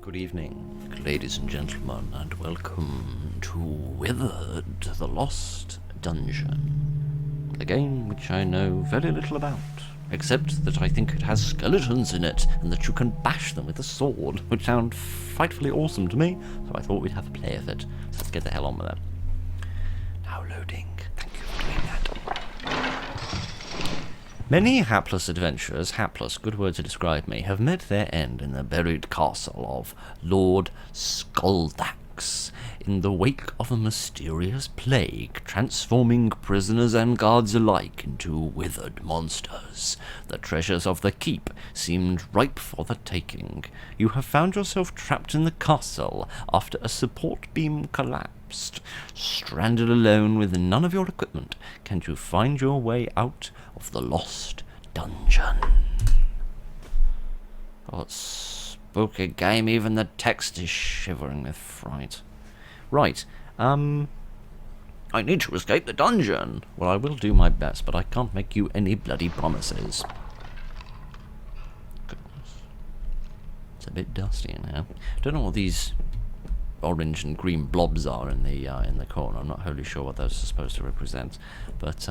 Good evening, ladies and gentlemen, and welcome to Withered, the Lost Dungeon. A game which I know very little about, except that I think it has skeletons in it, and that you can bash them with a sword, which sound frightfully awesome to me, so I thought we'd have a play of it. So let's get the hell on with it. Now loading. Thank you for doing that. Many hapless adventurers, hapless, good word to describe me, have met their end in the buried castle of Lord Skuldax, in the wake of a mysterious plague, transforming prisoners and guards alike into withered monsters. The treasures of the keep seemed ripe for the taking. You have found yourself trapped in the castle after a support beam collapsed. Stranded alone with none of your equipment, can you find your way out of the lost dungeon? Oh, it's spooky game, even the text is shivering with fright. Right, I need to escape the dungeon. Well, I will do my best, but I can't make you any bloody promises. Goodness. It's a bit dusty in here. Don't know what these orange and green blobs are in the corner. I'm not wholly sure what those are supposed to represent, but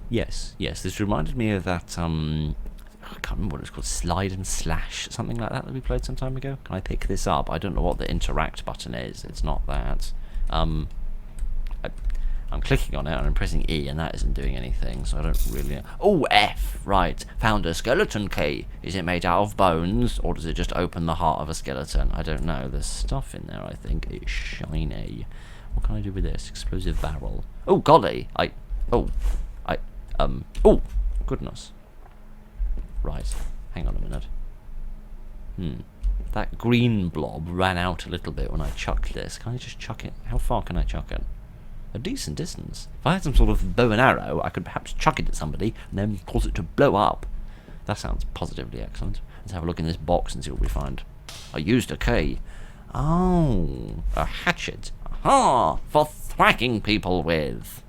yes, this reminded me of that I can't remember what it's called, Slide and Slash, something like that we played some time ago. Can I pick this up? I don't know what the interact button is. It's not that. I'm clicking on it and I'm pressing E and that isn't doing anything, so I don't really... Oh, F! Right. Found a skeleton key. Is it made out of bones, or does it just open the heart of a skeleton? I don't know. There's stuff in there, I think. It's shiny. What can I do with this? Explosive barrel. Oh, golly! Oh, goodness. Right. Hang on a minute. That green blob ran out a little bit when I chucked this. Can I just chuck it? How far can I chuck it? A decent distance. If I had some sort of bow and arrow, I could perhaps chuck it at somebody and then cause it to blow up. That sounds positively excellent. Let's have a look in this box and see what we find. I used a key. Oh, a hatchet. Aha! For thwacking people with.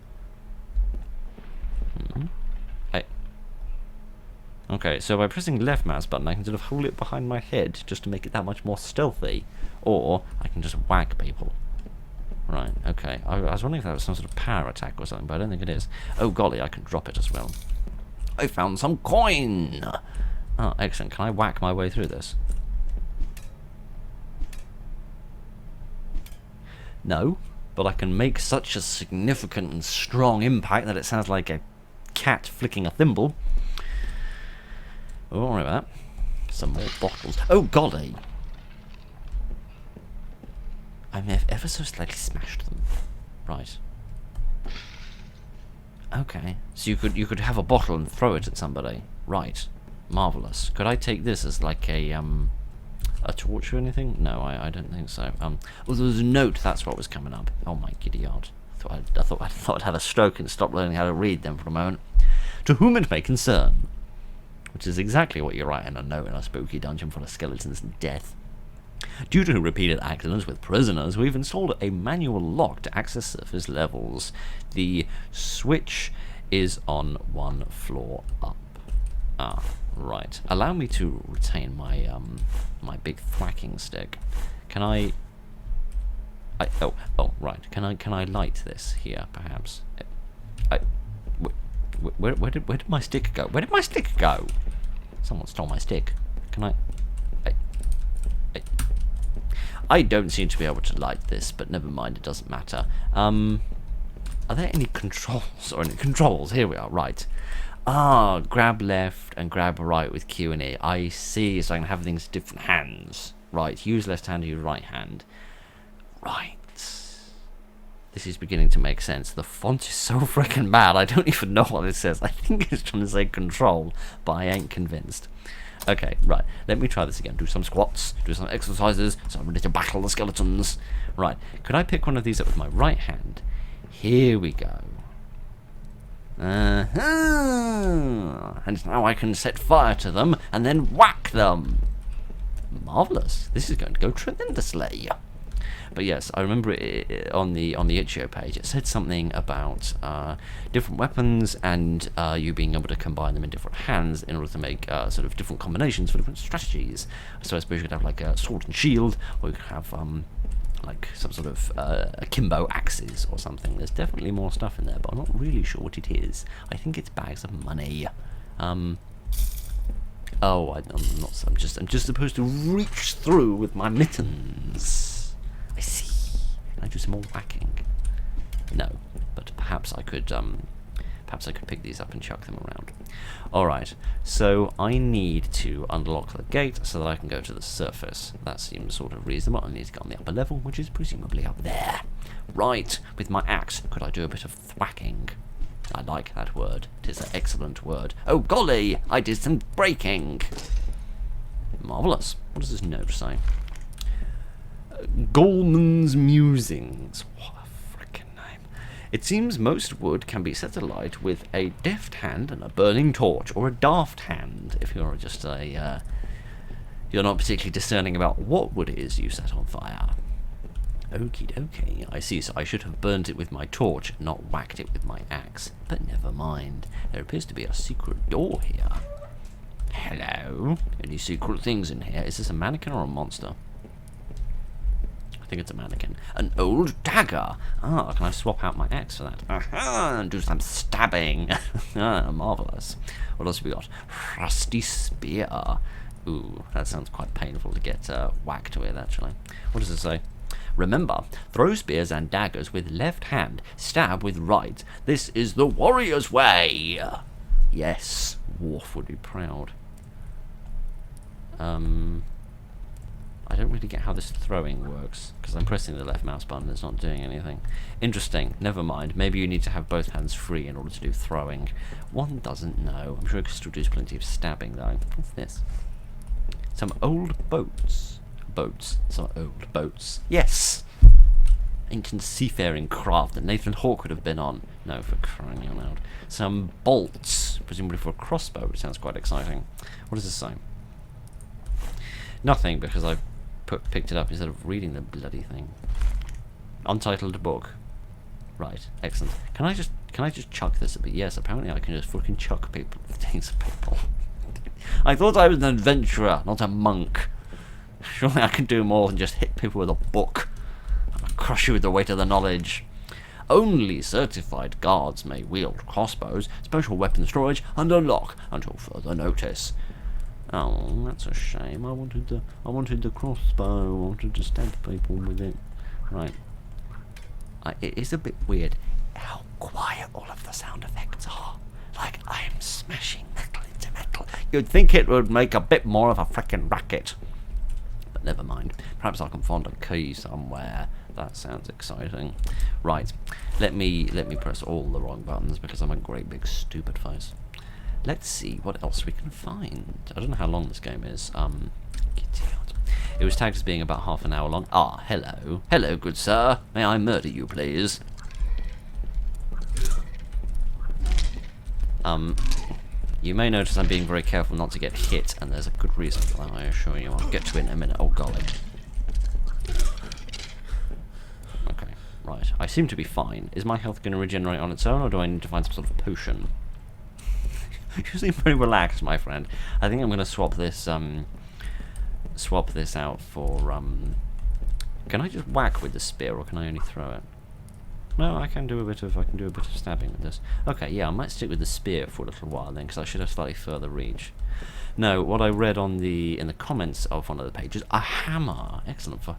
Hey. Okay, so by pressing left mouse button, I can sort of hold it behind my head just to make it that much more stealthy. Or I can just whack people. Right, okay. I was wondering if that was some sort of power attack or something, but I don't think it is. Oh, golly, I can drop it as well. I found some coin! Oh, excellent. Can I whack my way through this? No, but I can make such a significant and strong impact that it sounds like a cat flicking a thimble. Oh, don't worry about that. Some more bottles. Oh, golly! I may have ever so slightly smashed them. Right. Okay. So you could have a bottle and throw it at somebody. Right. Marvellous. Could I take this as like a torch or anything? No, I don't think so. Oh, there was a note. That's what was coming up. Oh my giddy odd. I thought I'd had a stroke and stopped learning how to read them for a moment. To whom it may concern. Which is exactly what you write in a note in a spooky dungeon full of skeletons and death. Due to repeated accidents with prisoners, we've installed a manual lock to access surface levels. The switch is on one floor up. Ah, right. Allow me to retain my my big thwacking stick. Can I? Oh, right. Can I light this here, perhaps? Where did my stick go? Where did my stick go? Someone stole my stick. Can I? I don't seem to be able to light this, but never mind, it doesn't matter. Are there any controls? Or any controls? Here we are, right. Ah, grab left and grab right with Q and E. I see, so I can have things in different hands. Right, use left hand, use right hand. Right. This is beginning to make sense. The font is so freaking bad, I don't even know what it says. I think it's trying to say control, but I ain't convinced. Okay, right. Let me try this again. Do some squats, do some exercises, so I'm ready to battle the skeletons. Right. Could I pick one of these up with my right hand? Here we go. And now I can set fire to them and then whack them. Marvellous. This is going to go tremendously. But yes, I remember it on the itch.io page. It said something about different weapons and you being able to combine them in different hands in order to make sort of different combinations for different strategies. So I suppose you could have like a sword and shield, or you could have like some sort of akimbo axes or something. There's definitely more stuff in there, but I'm not really sure what it is. I think it's bags of money. Oh, I'm not. I'm just supposed to reach through with my mittens. I see. Can I do some more whacking? No, but perhaps I could. Perhaps I could pick these up and chuck them around. All right. So I need to unlock the gate so that I can go to the surface. That seems sort of reasonable. I need to get on the upper level, which is presumably up there. Right. With my axe, could I do a bit of thwacking? I like that word. It is an excellent word. Oh, golly! I did some breaking! Marvellous. What does this note say? Goldman's Musings. What a frickin' name. It seems most wood can be set alight with a deft hand and a burning torch, or a daft hand, if you're just a... you're not particularly discerning about what wood it is you set on fire. Okie dokie, I see, so I should have burnt it with my torch, not whacked it with my axe. But never mind. There appears to be a secret door here. Hello? Any secret things in here? Is this a mannequin or a monster? I think it's a mannequin. An old dagger! Ah, can I swap out my axe for that? Aha! And do some stabbing! Ah, marvellous. What else have we got? Rusty spear. Ooh, that sounds quite painful to get whacked with, actually. What does it say? Remember, throw spears and daggers with left hand, stab with right. This is the warrior's way! Yes, Worf would be proud. I don't really get how this throwing works, because I'm pressing the left mouse button and it's not doing anything. Interesting, never mind. Maybe you need to have both hands free in order to do throwing. One doesn't know. I'm sure it can still do plenty of stabbing, though. What's this? Some old boats. Some old boats. Yes! Ancient seafaring craft that Nathan Hawke would have been on. No, for crying out loud. Some bolts, presumably for a crossbow, which sounds quite exciting. What does this say? Nothing, because I picked it up instead of reading the bloody thing. Untitled book. Right, excellent. Can I just chuck this a bit? Yes, apparently I can just fucking chuck things at people. I thought I was an adventurer, not a monk. Surely I can do more than just hit people with a book. I'll crush you with the weight of the knowledge. Only certified guards may wield crossbows, special weapon storage under lock until further notice. Oh, that's a shame. I wanted the crossbow. I wanted to stab people with it. Right. It is a bit weird how quiet all of the sound effects are. Like I am smashing metal into metal. You'd think it would make a bit more of a frickin' racket. But never mind. Perhaps I can find a key somewhere. That sounds exciting. Right. Let me press all the wrong buttons because I'm a great big stupid face. Let's see what else we can find. I don't know how long this game is. It was tagged as being about half an hour long. Ah, hello. Hello, good sir. May I murder you, please? You may notice I'm being very careful not to get hit, and there's a good reason for that, I assure you. I'll get to it in a minute. Oh, golly. Okay, right. I seem to be fine. Is my health going to regenerate on its own, or do I need to find some sort of potion? You seem very relaxed, my friend. I think I'm going to swap this out for, Can I just whack with the spear, or can I only throw it? No, I can do a bit of stabbing with this. Okay, yeah, I might stick with the spear for a little while then, because I should have slightly further reach. No, what I read in the comments of one of the pages, a hammer. Excellent for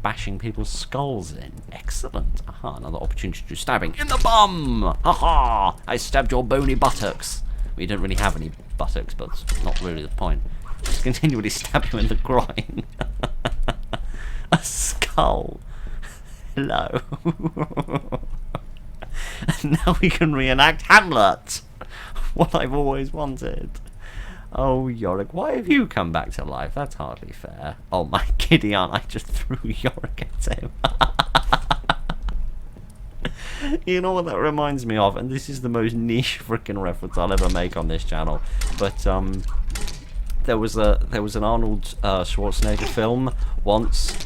bashing people's skulls in. Excellent. Aha, another opportunity to do stabbing in the bum. Aha! I stabbed your bony buttocks. We don't really have any buttocks, but it's not really the point. Just continually stab you in the groin. A skull. Hello. And now we can reenact Hamlet. What I've always wanted. Oh, Yorick, why have you come back to life? That's hardly fair. Oh, my giddy aunt, I just threw Yorick at him. You know what that reminds me of? And this is the most niche freaking reference I'll ever make on this channel. But, there was an Arnold Schwarzenegger film once,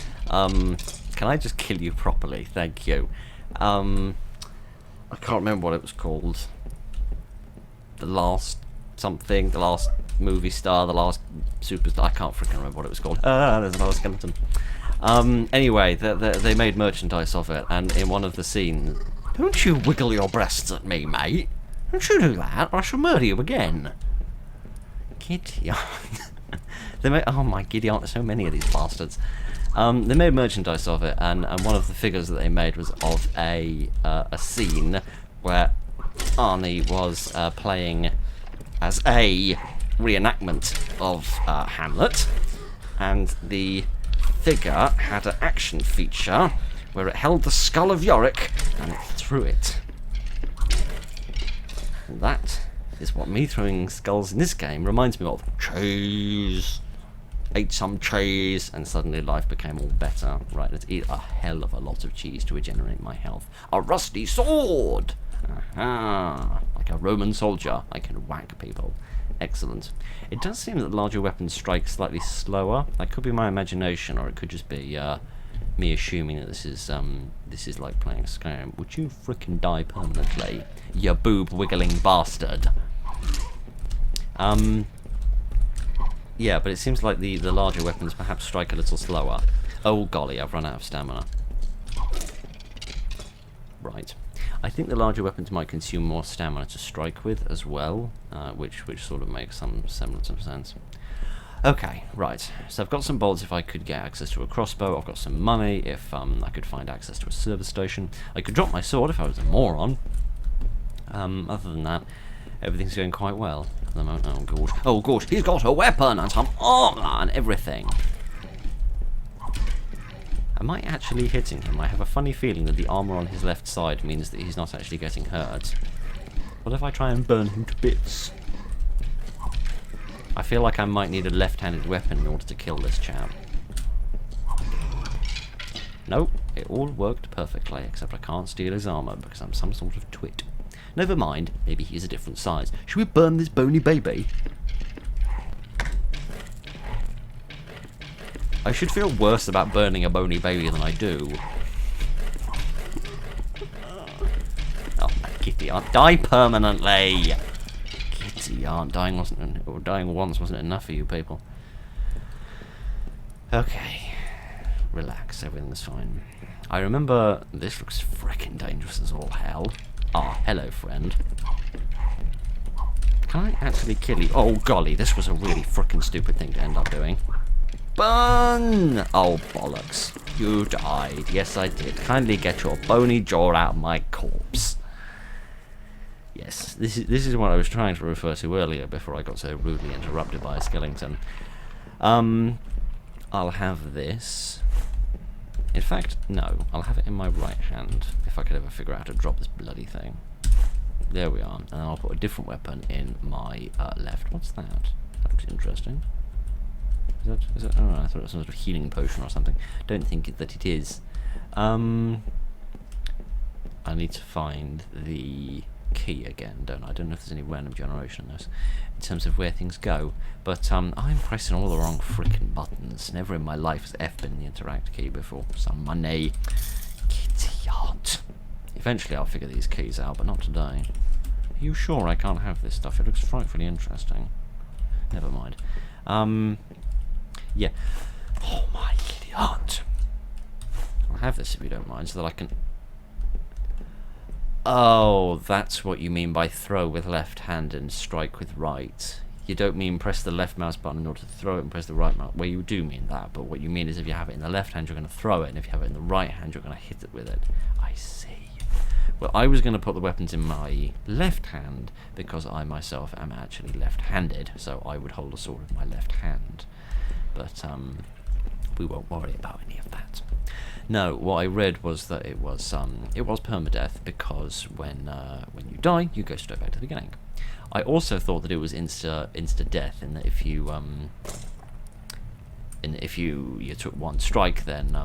Can I just kill you properly? Thank you. I can't remember what it was called. The last something, the last movie star, the last superstar. I can't freaking remember what it was called. There's another skeleton. Anyway, they made merchandise of it, and in one of the scenes, don't you wiggle your breasts at me, mate. Don't you do that, or I shall murder you again. Gideon. They made, oh my Gideon, there's so many of these bastards. They made merchandise of it, and one of the figures that they made was of a scene where Arnie was playing as a reenactment of Hamlet, and the figure had an action feature where it held the skull of Yorick and it threw it. And that is what me throwing skulls in this game reminds me of. Cheese! Ate some cheese, and suddenly life became all better. Right, let's eat a hell of a lot of cheese to regenerate my health. A rusty sword! Aha! Like a Roman soldier, I can whack people. Excellent. It does seem that larger weapons strike slightly slower. That could be my imagination, or it could just be me assuming that this is like playing Skyrim. Would you frickin' die permanently, you boob-wiggling bastard? Yeah, but it seems like the larger weapons perhaps strike a little slower. Oh golly, I've run out of stamina. Right. I think the larger weapons might consume more stamina to strike with as well, which sort of makes some semblance of sense. Okay, right. So I've got some bolts if I could get access to a crossbow. I've got some money if I could find access to a service station. I could drop my sword if I was a moron. Other than that, everything's going quite well at the moment. Oh god. Oh god, he's got a weapon and some armor and everything. Am I actually hitting him? I have a funny feeling that the armor on his left side means that he's not actually getting hurt. What if I try and burn him to bits? I feel like I might need a left-handed weapon in order to kill this chap. Nope, it all worked perfectly, except I can't steal his armor because I'm some sort of twit. Never mind, maybe he's a different size. Should we burn this bony baby? I should feel worse about burning a bony baby than I do. Oh, Kitty, aren't die permanently! Kitty, aren't dying wasn't, or dying once wasn't enough for you people. Okay, relax, everything's fine. I remember this looks frickin' dangerous as all hell. Ah, hello, friend. Can I actually kill you? Oh golly, this was a really frickin' stupid thing to end up doing. Burn! Oh, bollocks. You died. Yes, I did. Kindly get your bony jaw out of my corpse. Yes, this is what I was trying to refer to earlier before I got so rudely interrupted by a skeleton. I'll have this. In fact, no. I'll have it in my right hand, if I could ever figure out how to drop this bloody thing. There we are. And I'll put a different weapon in my left. What's that? That looks interesting. Is it? Oh, I thought it was some sort of healing potion or something. Don't think that it is. I need to find the key again, don't I? I don't know if there's any random generation in this, in terms of where things go. But I'm pressing all the wrong freaking buttons. Never in my life has F been the interact key before. Some money. Idiot. Eventually I'll figure these keys out, but not today. Are you sure I can't have this stuff? It looks frightfully interesting. Never mind. Yeah. Oh my idiot. I'll have this if you don't mind, so that I can... Oh, that's what you mean by throw with left hand and strike with right. You don't mean press the left mouse button in order to throw it and press the right mouse. Well, you do mean that, but what you mean is if you have it in the left hand, you're going to throw it, and if you have it in the right hand, you're going to hit it with it. I see. Well, I was going to put the weapons in my left hand because I myself am actually left-handed, so I would hold a sword with my left hand. But we won't worry about any of that. No, what I read was that it was permadeath because when you die, you go straight back to the beginning. I also thought that it was insta death, in that if you you took one strike, then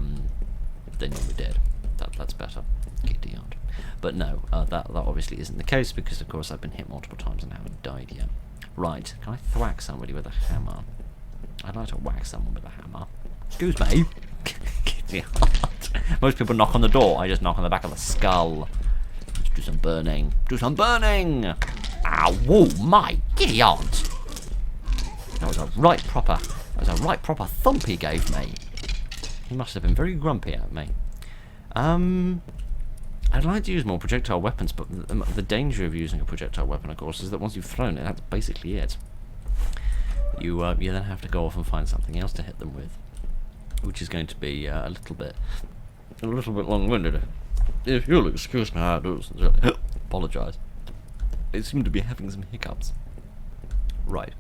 you were dead. That's better. Idiot. But no, that obviously isn't the case because of course I've been hit multiple times and I haven't died yet. Right, can I thwack somebody with a hammer? I'd like to whack someone with a hammer. Excuse me. Idiot. Most people knock on the door. I just knock on the back of the skull. Let's do some burning. Do some burning! Ow, whoa, my giddy aunt! That was a right proper thump he gave me. He must have been very grumpy at me. I'd like to use more projectile weapons, but the danger of using a projectile weapon, of course, is that once you've thrown it, that's basically it. You then have to go off and find something else to hit them with, which is going to be a little bit long-winded. If you'll excuse me, I do sincerely apologise. They seem to be having some hiccups. Right.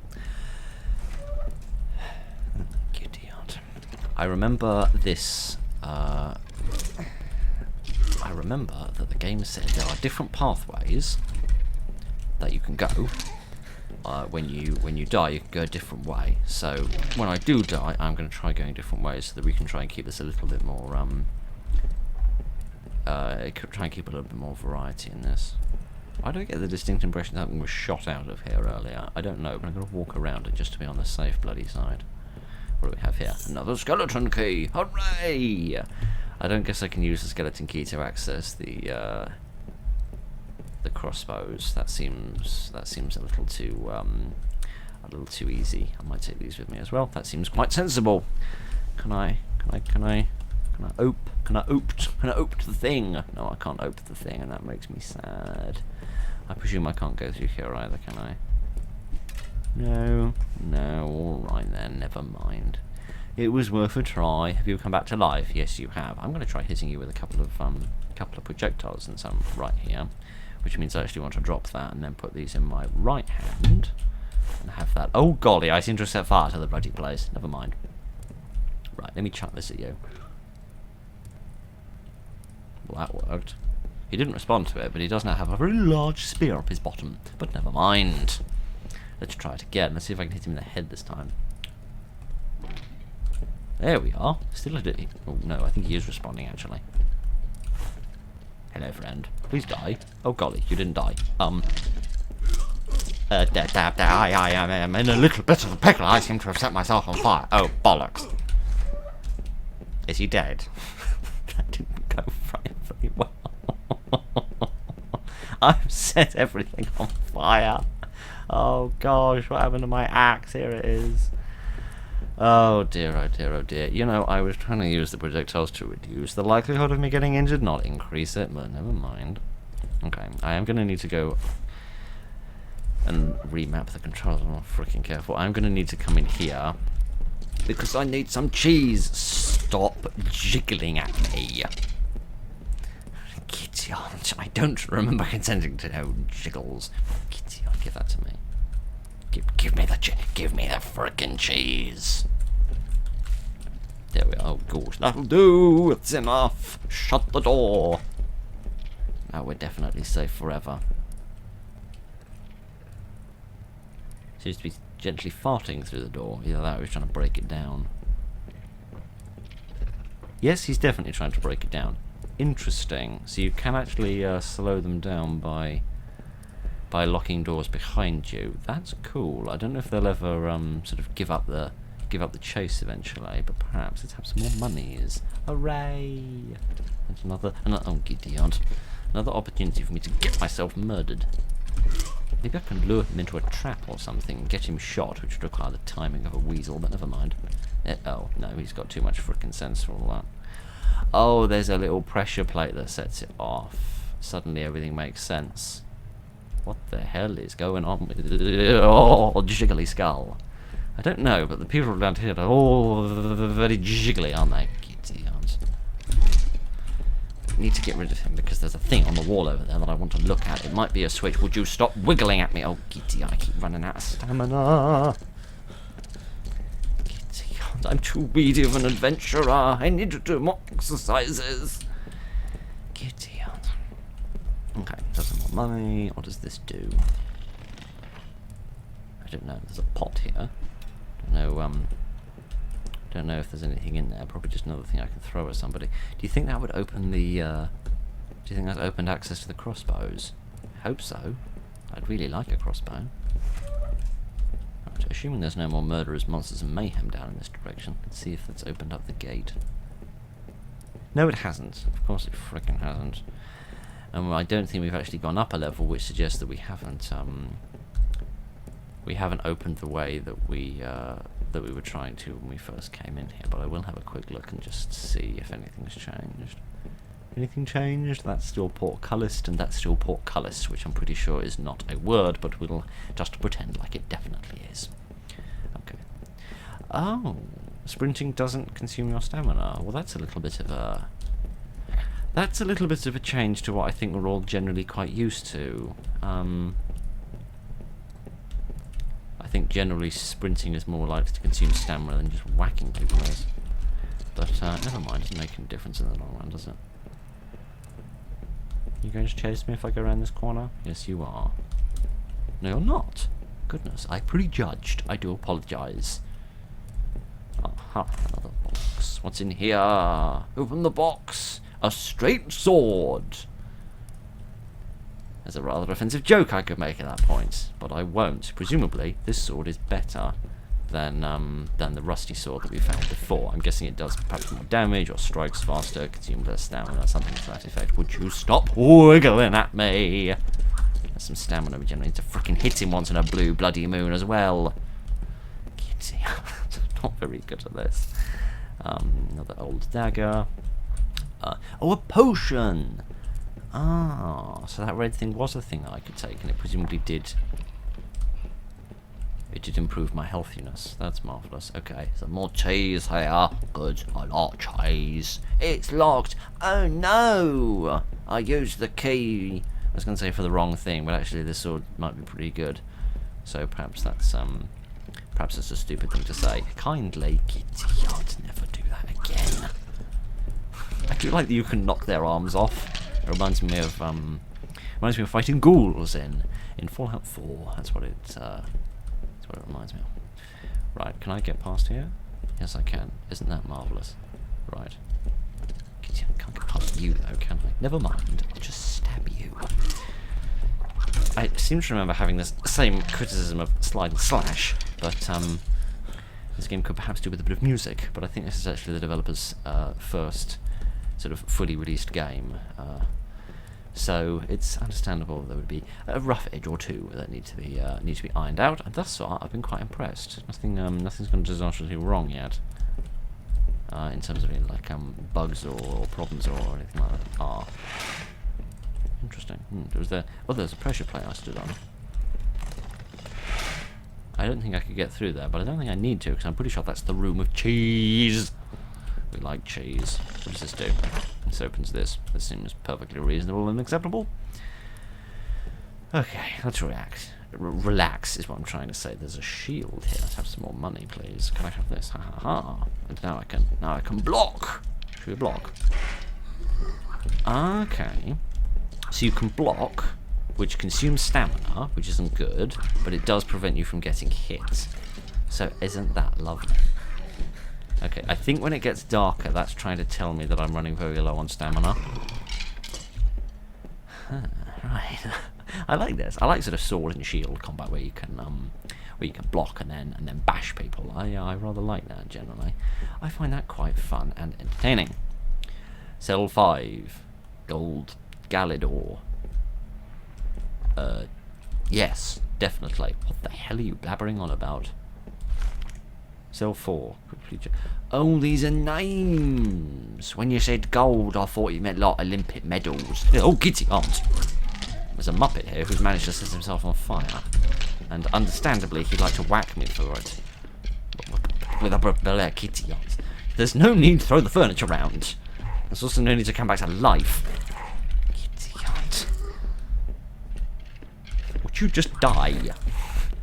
Giddy aunt. I remember this. I remember that the game said there are different pathways that you can go. When you die, you can go a different way. So when I do die, I'm going to try going different ways so that we can try and keep this a little bit more try and keep a little bit more variety in this. I don't get the distinct impression that something was shot out of here earlier. I don't know, but I'm going to walk around it just to be on the safe bloody side. What do we have here? Another skeleton key! Hooray! I don't guess I can use the skeleton key to access the crossbows. That seems a little too easy. I might take these with me as well. That seems quite sensible. Can I ope the thing? No, I can't ope the thing, and that makes me sad. I presume I can't go through here either, can I? No, alright then, never mind. It was worth a try. Have you come back to life? Yes, you have. I'm going to try hitting you with a couple of projectiles and some right here, which means I actually want to drop that and then put these in my right hand and have that. Oh golly, I seem to have set fire to the bloody place. Never mind. Right, let me chuck this at you. Well, that worked. He didn't respond to it, but he does now have a very large spear up his bottom. But never mind. Let's try it again. Let's see if I can hit him in the head this time. There we are. Still a ditty. Oh no, I think he is responding actually. Hello, friend. Please die. Oh golly, you didn't die. I am in a little bit of a pickle. I seem to have set myself on fire. Oh bollocks. Is he dead? That didn't go very well. I've set everything on fire. Oh gosh, what happened to my axe? Here it is. Oh dear, oh dear, oh dear. You know, I was trying to use the projectiles to reduce the likelihood of me getting injured, not increase it, but never mind. Okay, I am going to need to go and remap the controls. I'm not freaking careful. I'm going to need to come in here because I need some cheese. Stop jiggling at me. Kitty aunt, I don't remember consenting to no jiggles. Kitty aunt, give that to me. Give me the frickin' cheese. There we are. Oh gosh, that'll do. It's enough. Shut the door. Now we're definitely safe forever. Seems to be gently farting through the door. Either that or he's trying to break it down. Yes, he's definitely trying to break it down. Interesting. So you can actually slow them down by locking doors behind you. That's cool. I don't know if they'll ever sort of give up the chase eventually, but perhaps let's have some more monies. Hooray! That's another oh giddy aunt. Another opportunity for me to get myself murdered. Maybe I can lure him into a trap or something, get him shot, which would require the timing of a weasel, but never mind. Oh, no, he's got too much frickin' sense for all that. Oh, there's a little pressure plate that sets it off. Suddenly everything makes sense. What the hell is going on with oh, jiggly skull? I don't know, but the people around here are all very jiggly, aren't they? Giddy aunt. I need to get rid of him because there's a thing on the wall over there that I want to look at. It might be a switch. Would you stop wiggling at me? Oh, giddy, I keep running out of stamina. Giddy aunt, I'm too weedy of an adventurer. I need to do more exercises. Giddy aunt. Okay, does some more money. What does this do? I don't know. There's a pot here. Don't know if there's anything in there. Probably just another thing I can throw at somebody. Do you think that would open the? Do you think that's opened access to the crossbows? I hope so. I'd really like a crossbow. Right, assuming there's no more murderers, monsters, and mayhem down in this direction. Let's see if that's opened up the gate. No, it hasn't. Of course it frickin' hasn't. And I don't think we've actually gone up a level, which suggests that we haven't opened the way that we were trying to when we first came in here. But I will have a quick look and just see if anything's changed. Anything changed? That's still portcullis, and that's still portcullis, which I'm pretty sure is not a word, but we'll just pretend like it definitely is. Okay. Oh, sprinting doesn't consume your stamina. Well, that's a little bit of a change to what I think we're all generally quite used to. I think generally sprinting is more likely to consume stamina than just whacking people is. But never mind, it doesn't make any difference in the long run, does it? You going to chase me if I go around this corner? Yes, you are. No, you're not. Goodness, I prejudged. I do apologise. Aha, another box. What's in here? Open the box. A straight sword. There's a rather offensive joke I could make at that point, but I won't. Presumably, this sword is better than the rusty sword that we found before. I'm guessing it does perhaps more damage, or strikes faster, consumes less stamina, something to that effect. Would you stop wiggling at me? There's some stamina we generally need to freaking hit him once in a blue bloody moon as well. Kitty, not very good at this. Another old dagger. Oh, a potion! Ah, so that red thing was a thing that I could take, and it presumably did. It did improve my healthiness. That's marvellous. Okay, some more cheese here. Good, I like cheese. It's locked. Oh no! I used the key. I was going to say for the wrong thing, but actually this sword might be pretty good. So perhaps that's a stupid thing to say. Kindly, Kitty, I'd never do that again. I do like that you can knock their arms off. It reminds me of fighting ghouls in Fallout 4. That's what it reminds me of. Right, can I get past here? Yes, I can. Isn't that marvellous? Right. Kitty, I can't get past you though, can I? Never mind. I'll just stab you. I seem to remember having this same criticism of Slide and Slash, but this game could perhaps do with a bit of music. But I think this is actually the developer's first sort of fully released game, so it's understandable there would be a rough edge or two that need to be ironed out. And thus far, I've been quite impressed. Nothing's gone disastrously wrong yet, in terms of bugs or problems or anything like that. Ah, interesting. There's a pressure plate I stood on. I don't think I could get through there, but I don't think I need to, because I'm pretty sure that's the room of cheese. We like cheese. What does this do? This opens this. This seems perfectly reasonable and acceptable. Okay, let's relax is what I'm trying to say. There's a shield here. Let's have some more money, please. Can I have this? Ha ha ha. And now I can block. Should we block? Okay. So you can block, which consumes stamina, which isn't good, but it does prevent you from getting hit. So isn't that lovely? Okay, I think when it gets darker, that's trying to tell me that I'm running very low on stamina. Right. I like this. I like sort of sword and shield combat where you can block and then bash people. I rather like that generally. I find that quite fun and entertaining. Cell 5, Gold Galidor. Yes, definitely. What the hell are you blabbering on about? Cell 4. Oh, these are names. When you said gold, I thought you meant like Olympic medals. Oh, Kitty, aunt. There's a Muppet here who's managed to set himself on fire. And understandably, he'd like to whack me for it. With a Kitty, aunt. There's no need to throw the furniture around. There's also no need to come back to life. Kitty, aunt. Would you just die?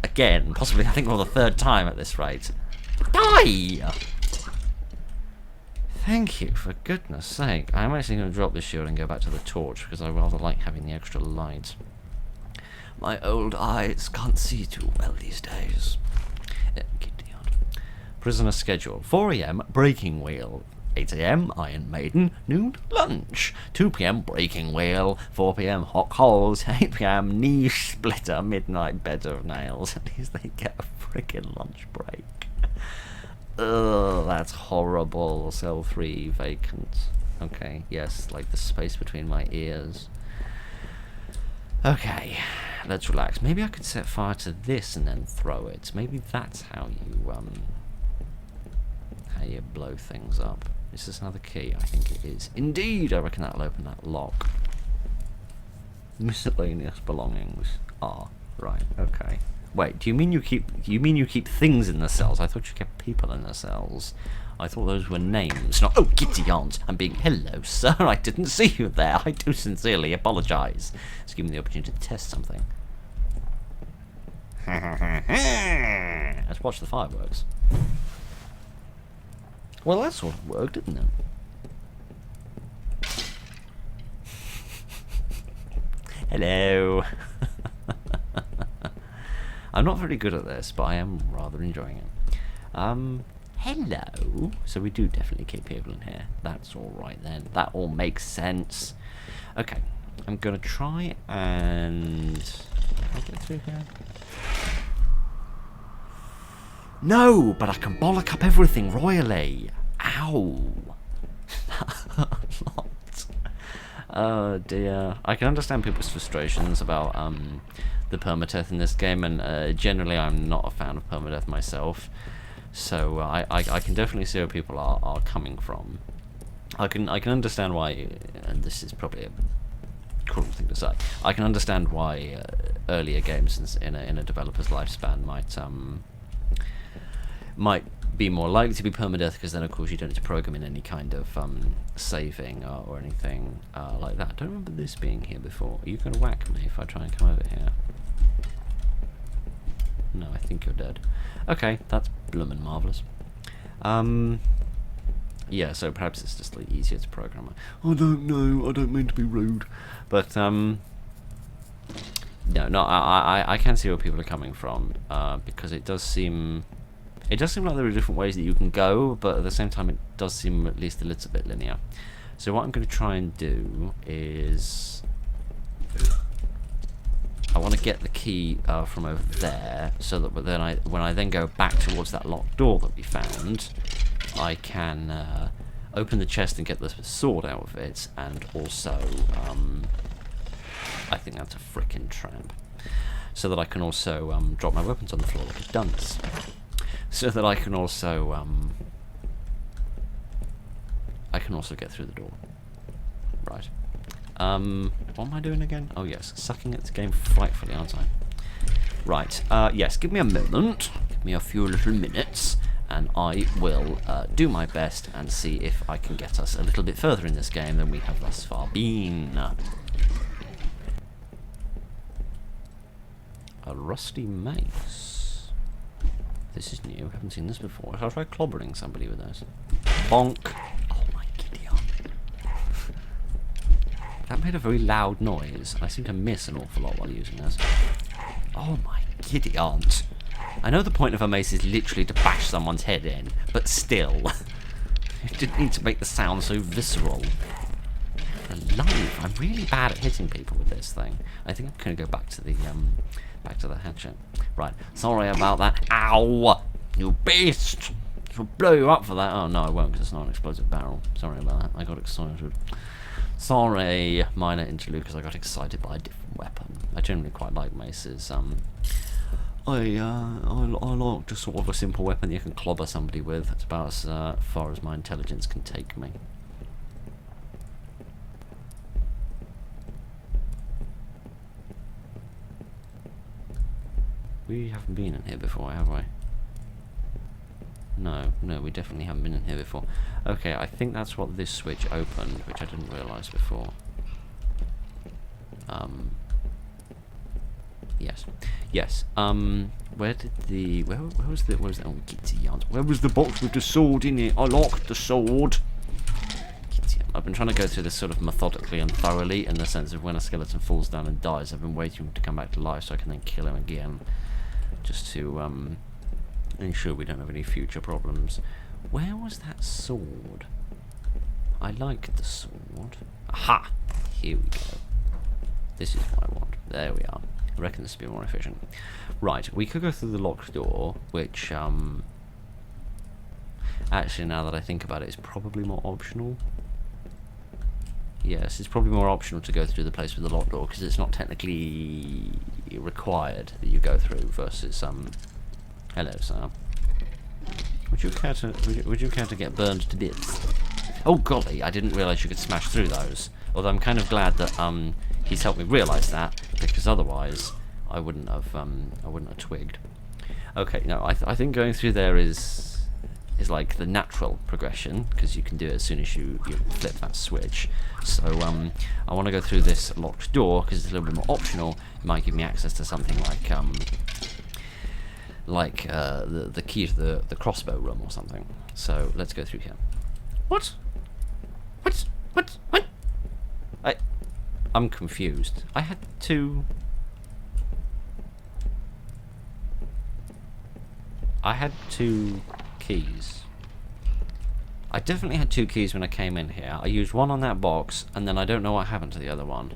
Again, possibly, I think, for the third time at this rate. Die! Thank you, for goodness sake. I'm actually going to drop this shield and go back to the torch, because I rather like having the extra light. My old eyes can't see too well these days. Prisoner schedule. 4 AM, breaking wheel. 8 AM, Iron Maiden, noon, lunch. 2 PM, breaking wheel. 4 PM, hot coals. 8 PM, knee splitter, midnight bed of nails. At least they get a freaking lunch break. Ugh, that's horrible. Cell 3 vacant. Okay, yes, like the space between my ears. Okay, let's relax. Maybe I could set fire to this and then throw it. Maybe that's how you blow things up. Is this another key? I think it is. Indeed, I reckon that'll open that lock. Miscellaneous belongings. Ah, right, okay. Wait, do you mean you keep things in the cells? I thought you kept people in the cells. I thought those were names, not... Oh, Kitty Aunt! I'm being... Hello, sir, I didn't see you there. I do sincerely apologise. It's given me the opportunity to test something. Let's watch the fireworks. Well, that sort of worked, didn't it? Hello. I'm not very good at this, but I am rather enjoying it. Hello. So we do definitely keep people in here. That's all right then. That all makes sense. Okay, I'm gonna try and... Can I get through here? No, but I can bollock up everything royally. Ow. What? Oh dear. I can understand people's frustrations about the permadeath in this game, and generally I'm not a fan of permadeath myself. So I can definitely see where people are coming from. I can understand why, and this is probably a cruel thing to say. I can understand why earlier games in a developer's lifespan might be more likely to be permadeath, because then of course you don't need to program in any kind of saving or anything like that. I don't remember this being here before. Are you going to whack me if I try and come over here? No, I think you're dead. Okay, that's bloomin' marvellous. Yeah, so perhaps it's just like easier to program. I don't know, I don't mean to be rude. But, no, I can see where people are coming from, because it does seem like there are different ways that you can go, but at the same time it does seem at least a little bit linear. So what I'm going to try and do is... I want to get the key from over there, so that then when I then go back towards that locked door that we found, I can open the chest and get the sword out of it, and also, I think that's a frickin' tramp, so that I can also drop my weapons on the floor like a dunce, so that I can also get through the door. Right. What am I doing again? Oh yes, sucking at the game frightfully, aren't I? Right, yes, give me a moment, give me a few little minutes, and I will do my best and see if I can get us a little bit further in this game than we have thus far been. A rusty mace. This is new, haven't seen this before. I'll try clobbering somebody with this. Bonk. Oh my giddy aunt. That made a very loud noise. I seem to miss an awful lot while using this. Oh my giddy aunt. I know the point of a mace is literally to bash someone's head in, but still. It didn't need to make the sound so visceral. Alive. I'm really bad at hitting people with this thing. I think I'm gonna go back to the hatchet. Right. Sorry about that. Ow! You beast! I'll blow you up for that. Oh no, I won't, because it's not an explosive barrel. Sorry about that. I got excited. Sorry, minor interlude, because I got excited by a different weapon. I generally quite like maces. I like just sort of a simple weapon that you can clobber somebody with. That's about as far as my intelligence can take me. We haven't been in here before, have we? No, we definitely haven't been in here before. Okay, I think that's what this switch opened, which I didn't realise before. Yes. Where was the oh, Kitty Aunt. Where was the box with the sword in it? I locked the sword. Kitty Aunt. I've been trying to go through this sort of methodically and thoroughly, in the sense of when a skeleton falls down and dies, I've been waiting to come back to life so I can then kill him again, just to ensure we don't have any future problems. Where was that sword? I like the sword. Aha! Here we go. This is what I want. There we are. I reckon this will be more efficient. Right, we could go through the locked door, which, actually, now that I think about it, is probably more optional. Yes, it's probably more optional to go through the place with the locked door because it's not technically required that you go through. Versus hello, sir. Would you care to get burned to bits? Oh golly, I didn't realise you could smash through those. Although I'm kind of glad that he's helped me realise that, because otherwise I wouldn't have twigged. Okay, no, I think going through there is like the natural progression, because you can do it as soon as you flip that switch. So I want to go through this locked door because it's a little bit more optional. It might give me access to something like the key to the crossbow room or something. So let's go through here. What? I'm confused. I had two keys. I definitely had two keys when I came in here. I used one on that box, and then I don't know what happened to the other one.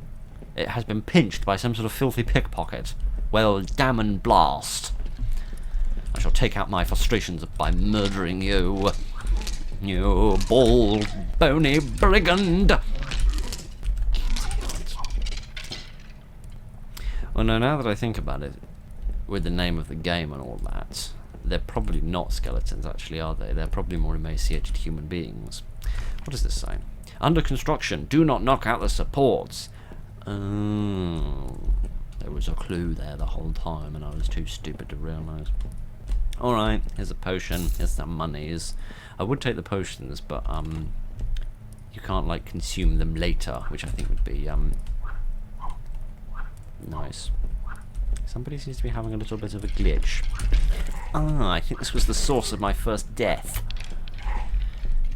It has been pinched by some sort of filthy pickpocket. Well, damn and blast. I shall take out my frustrations by murdering you. You bald, bony brigand! Well, no, now that I think about it, with the name of the game and all that, they're probably not skeletons, actually, are they? They're probably more emaciated human beings. What does this say? Under construction. Do not knock out the supports. Oh, there was a clue there the whole time, and I was too stupid to realise. Alright, here's a potion. Here's some monies. I would take the potions, but you can't, like, consume them later, which I think would be nice. Somebody seems to be having a little bit of a glitch. Ah, I think this was the source of my first death.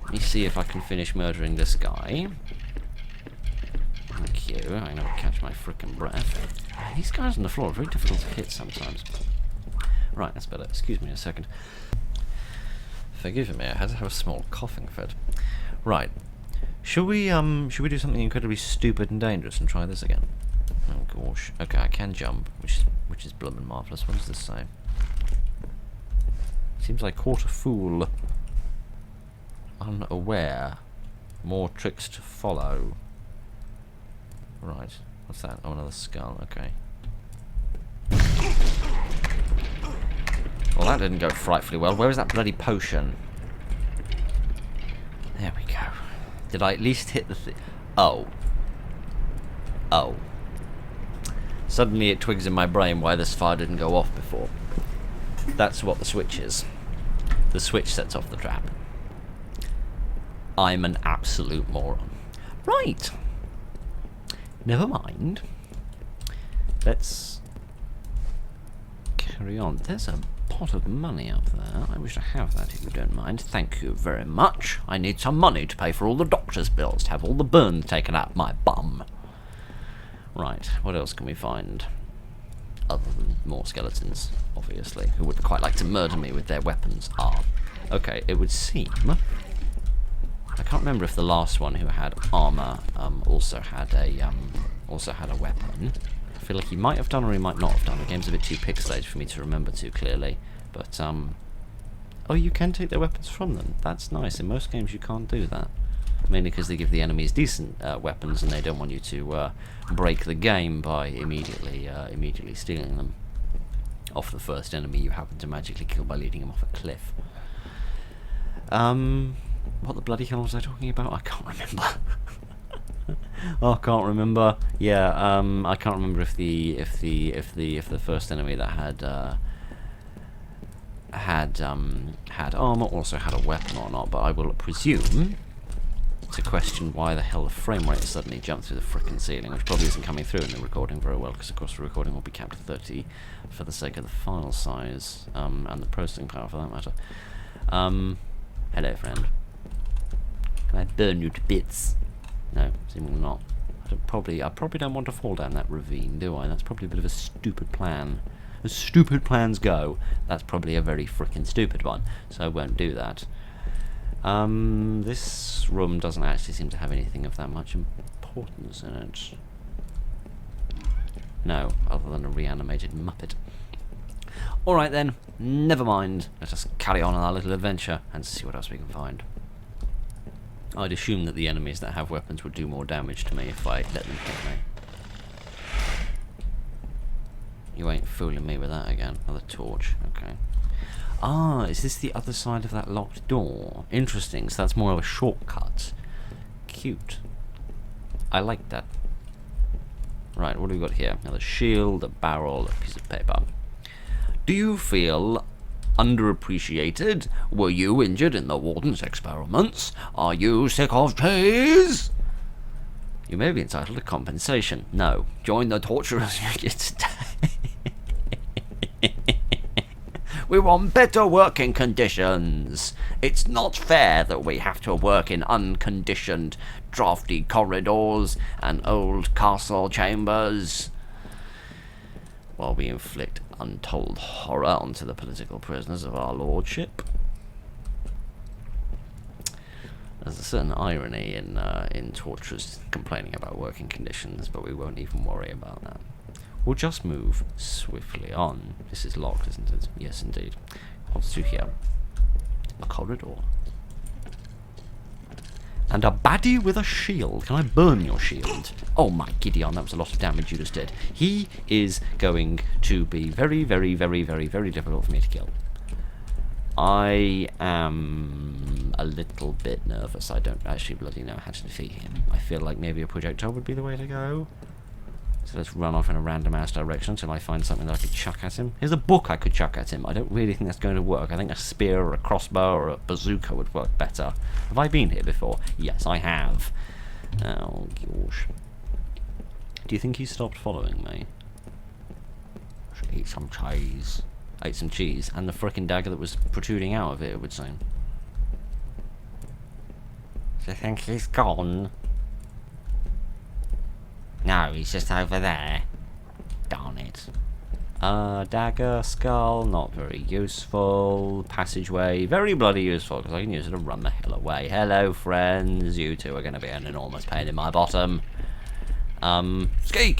Let me see if I can finish murdering this guy. Thank you. I'm going to catch my frickin' breath. These guys on the floor are very difficult to hit sometimes. Right, that's better. Excuse me a second. Forgive me, I had to have a small coughing fit. Right. Should we do something incredibly stupid and dangerous and try this again? Oh gosh. Okay, I can jump, which is bloomin' marvellous. What does this say? Seems like caught a fool. Unaware. More tricks to follow. Right. What's that? Oh, another skull. Okay. Well, that didn't go frightfully well. Where is that bloody potion? There we go. Did I at least hit the thing? Oh. Oh. Suddenly it twigs in my brain why this fire didn't go off before. That's what the switch is. The switch sets off the trap. I'm an absolute moron. Right. Never mind. Let's carry on. There's a pot of money up there. I wish to have that if you don't mind. Thank you very much. I need some money to pay for all the doctor's bills, to have all the burns taken out my bum. Right, what else can we find? Other than more skeletons, obviously, who would quite like to murder me with their weapons. Ah. Okay, it would seem... I can't remember if the last one who had armor also had a weapon. I feel like he might have done or he might not have done. The game's a bit too pixelated for me to remember too clearly. But oh, you can take their weapons from them. That's nice. In most games you can't do that. Mainly because they give the enemies decent weapons and they don't want you to break the game by immediately stealing them off the first enemy you happen to magically kill by leading him off a cliff. What the bloody hell was I talking about? I can't remember. Oh, I can't remember. Yeah, I can't remember if the first enemy that had armor also had a weapon or not. But I will presume to question why the hell the frame rate suddenly jumped through the frickin' ceiling, which probably isn't coming through in the recording very well, because of course the recording will be capped at 30 for the sake of the file size and the processing power for that matter. Hello, friend. Can I burn you to bits? No, seemingly not. I probably don't want to fall down that ravine, do I? That's probably a bit of a stupid plan. As stupid plans go, that's probably a very frickin' stupid one, so I won't do that. This room doesn't actually seem to have anything of that much importance in it. No, other than a reanimated Muppet. Alright then, never mind. Let us carry on our little adventure and see what else we can find. I'd assume that the enemies that have weapons would do more damage to me if I let them hit me. You ain't fooling me with that again. Another torch. Okay. Ah, is this the other side of that locked door? Interesting, so that's more of a shortcut. Cute. I like that. Right, what do we got here? Another shield, a barrel, a piece of paper. Do you feel underappreciated? Were you injured in the Warden's experiments? Are you sick of cheese? You may be entitled to compensation. No. Join the torturers today. We want better working conditions. It's not fair that we have to work in unconditioned, drafty corridors and old castle chambers, while we inflict untold horror onto the political prisoners of our lordship. There's a certain irony in torturers complaining about working conditions, but we won't even worry about that. We'll just move swiftly on. This is locked, isn't it? Yes, indeed. What's through here? A corridor. And a baddie with a shield. Can I burn your shield? Oh my Gideon, that was a lot of damage you just did. He is going to be very, very, very, very, very difficult for me to kill. I am a little bit nervous. I don't actually bloody know how to defeat him. I feel like maybe a projectile would be the way to go. So let's run off in a random ass direction until I find something that I could chuck at him. Here's a book I could chuck at him. I don't really think that's going to work. I think a spear or a crossbow or a bazooka would work better. Have I been here before? Yes, I have. Oh, gosh. Do you think he stopped following me? Should eat some cheese. I ate some cheese. And the frickin' dagger that was protruding out of it, it would seem. Do you think he's gone? No, he's just over there. Darn it. Dagger, skull, not very useful. Passageway, very bloody useful, because I can use it to run the hell away. Hello, friends. You two are going to be an enormous pain in my bottom. Key.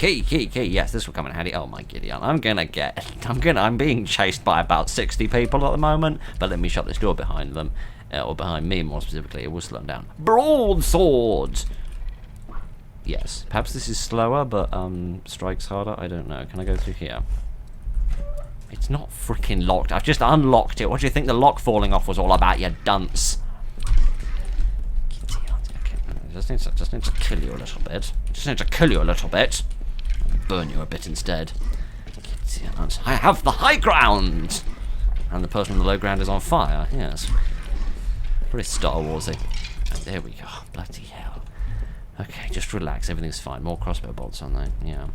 Yes, this will come in handy. Oh my Gideon. I'm being chased by about 60 people at the moment, but let me shut this door behind them. Or behind me, more specifically. It will slow them down. Broadsword! Yes, perhaps this is slower, but strikes harder. I don't know. Can I go through here? It's not freaking locked. I've just unlocked it. What do you think the lock falling off was all about, you dunce? Just need to kill you a little bit. Burn you a bit instead. I have the high ground, and the person on the low ground is on fire. Yes, very Star Warsy. And there we go. Bloody hell. Okay, just relax. Everything's fine. More crossbow bolts on there. Yeah.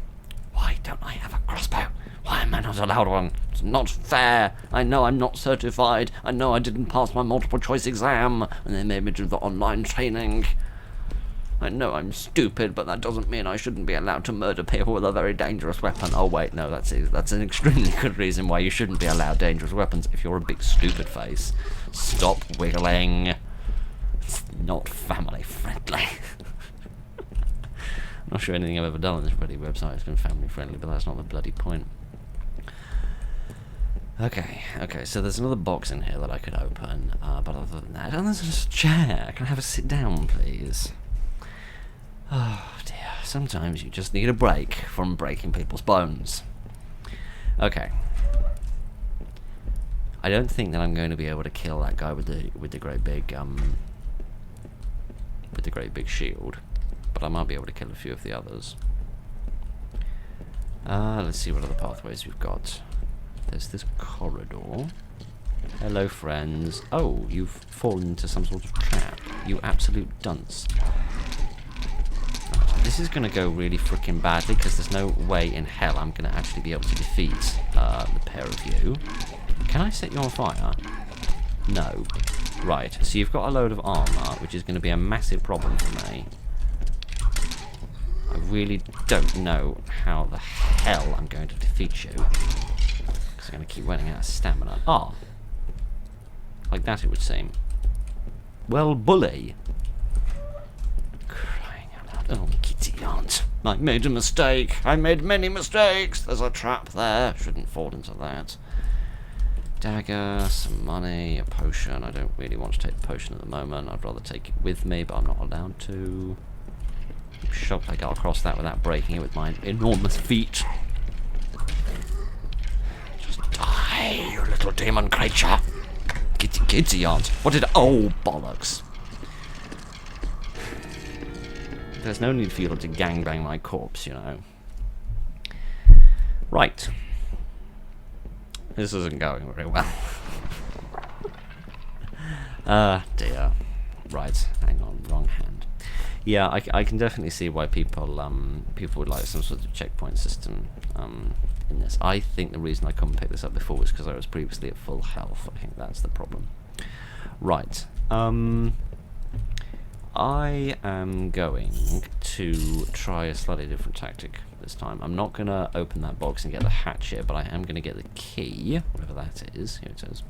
Why don't I have a crossbow? Why am I not allowed one? It's not fair. I know I'm not certified. I know I didn't pass my multiple choice exam, and they made me do the online training. I know I'm stupid, but that doesn't mean I shouldn't be allowed to murder people with a very dangerous weapon. Oh wait, no, that's an extremely good reason why you shouldn't be allowed dangerous weapons if you're a big stupid face. Stop wiggling. It's not family friendly. I'm not sure anything I've ever done on this bloody website has been family friendly, but that's not the bloody point. Okay, so there's another box in here that I could open, but other than that, there's just a chair. Can I have a sit down, please? Oh dear, sometimes you just need a break from breaking people's bones. Okay. I don't think that I'm going to be able to kill that guy with the great big shield, but I might be able to kill a few of the others. Let's see what other pathways we've got. There's this corridor. Hello, friends. Oh, you've fallen into some sort of trap. You absolute dunce. This is going to go really freaking badly because there's no way in hell I'm going to actually be able to defeat the pair of you. Can I set you on fire? No. Right, so you've got a load of armour, which is going to be a massive problem for me. I really don't know how the hell I'm going to defeat you. Because I'm going to keep running out of stamina. Ah. Like that, it would seem. Well, bully. Crying out loud. Oh, kitty aunt. I made a mistake. I made many mistakes. There's a trap there. Shouldn't fall into that. Dagger, some money, a potion. I don't really want to take the potion at the moment. I'd rather take it with me, but I'm not allowed to. I'm shocked I got across that without breaking it with my enormous feet. Just die, you little demon creature. Giddy aunt. What did... Oh, bollocks. There's no need for you to gangbang my corpse, you know. Right. This isn't going very well. Dear. Right, hang on, wrong hand. Yeah, I can definitely see why people would like some sort of checkpoint system in this. I think the reason I couldn't pick this up before was because I was previously at full health. I think that's the problem. Right. I am going to try a slightly different tactic this time. I'm not going to open that box and get the hatchet, but I am going to get the key, whatever that is. Here it is.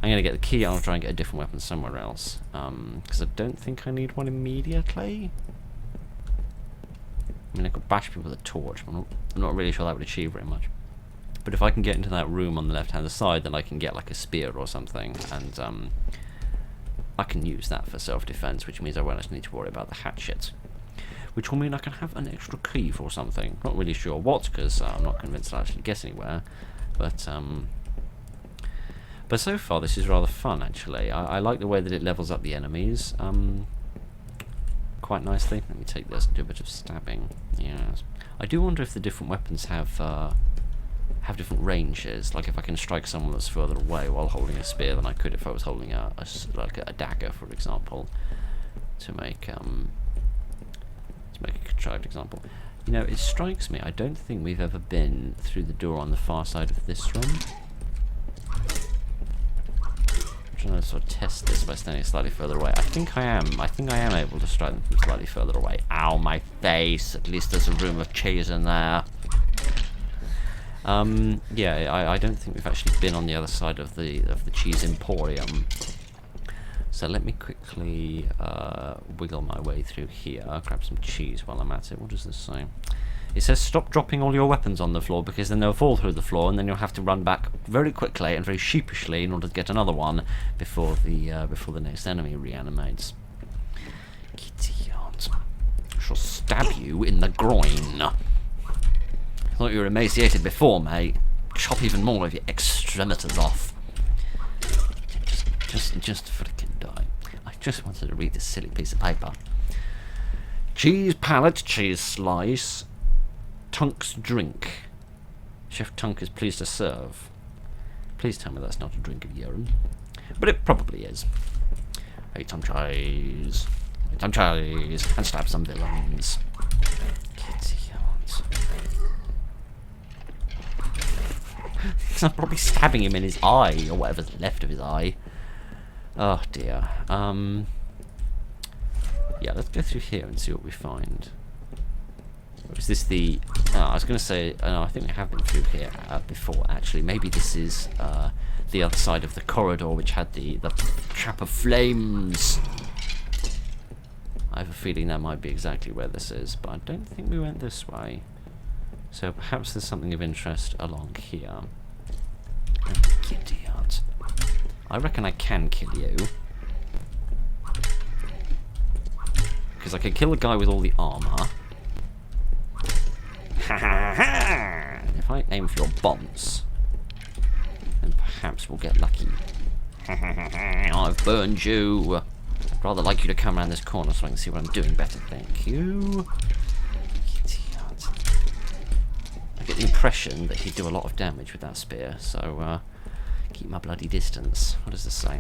I'm going to get the key. I'll try and get a different weapon somewhere else, because I don't think I need one immediately. I mean, I could bash people with a torch, but I'm not really sure that would achieve very much. But if I can get into that room on the left-hand side, then I can get like a spear or something, and I can use that for self-defense, which means I won't need to worry about the hatchet. Which will mean I can have an extra key for something. Not really sure what, because I'm not convinced I'll actually get anywhere. But so far this is rather fun, actually. I like the way that it levels up the enemies quite nicely. Let me take this and do a bit of stabbing. Yes. I do wonder if the different weapons have different ranges. Like if I can strike someone that's further away while holding a spear than I could if I was holding a dagger, for example, to make a contrived example. You know, it strikes me, I don't think we've ever been through the door on the far side of this room. I'm trying to sort of test this by standing slightly further away. I think I am able to strike them from slightly further away. Ow, my face! At least there's a room of cheese in there. Yeah, I don't think we've actually been on the other side of the cheese emporium. So let me quickly wiggle my way through here. I'll grab some cheese while I'm at it. What does this say? It says stop dropping all your weapons on the floor, because then they'll fall through the floor, and then you'll have to run back very quickly and very sheepishly in order to get another one before the next enemy reanimates. Kitty aunt. I shall stab you in the groin. I thought you were emaciated before, mate. Chop even more of your extremities off. Just freaking die. I just wanted to read this silly piece of paper. Cheese pallet, cheese slice, Tunk's drink. Chef Tunk is pleased to serve. Please tell me that's not a drink of urine. But it probably is. Eat some cheese. Eat some cheese. And stab some villains. Kitty aunt. I'm probably stabbing him in his eye, or whatever's left of his eye. Oh dear. Yeah, let's go through here and see what we find. Or is this the... I was going to say... no, I think we have been through here before, actually. Maybe this is the other side of the corridor, which had the trap of flames. I have a feeling that might be exactly where this is, but I don't think we went this way. So perhaps there's something of interest along here. Idiot. I reckon I can kill you. Because I could kill a guy with all the armor. And if I aim for your bombs, then perhaps we'll get lucky. I've burned you. I'd rather like you to come around this corner so I can see what I'm doing better. Thank you. Idiot. I get the impression that he'd do a lot of damage with that spear, so keep my bloody distance. What does this say?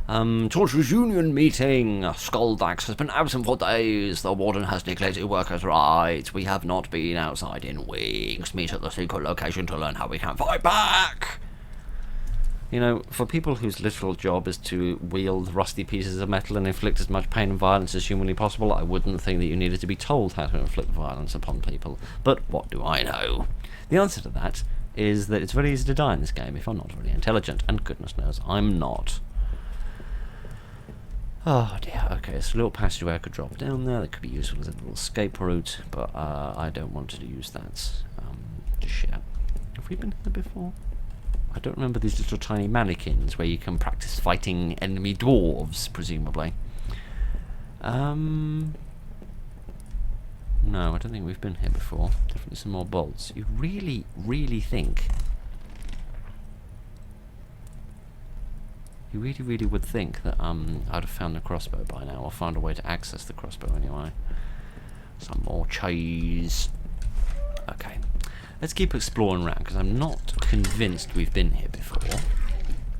Torch's union meeting. Skulldax has been absent for days. The warden has neglected workers' rights. We have not been outside in weeks. Meet at the secret location to learn how we can fight back. You know, for people whose literal job is to wield rusty pieces of metal and inflict as much pain and violence as humanly possible, I wouldn't think that you needed to be told how to inflict violence upon people. But what do I know? The answer to that is that it's very easy to die in this game if I'm not very intelligent, and goodness knows I'm not. Oh dear, okay, so a little passageway I could drop down there. That could be useful as a little escape route, but I don't want to use that just yet. Have we been here before? I don't remember these little tiny mannequins where you can practice fighting enemy dwarves, presumably. No, I don't think we've been here before. Definitely some more bolts. You really, really think... You really, really would think that I'd have found the crossbow by now, or found a way to access the crossbow anyway. Some more cheese. Okay. Let's keep exploring around, because I'm not convinced we've been here before.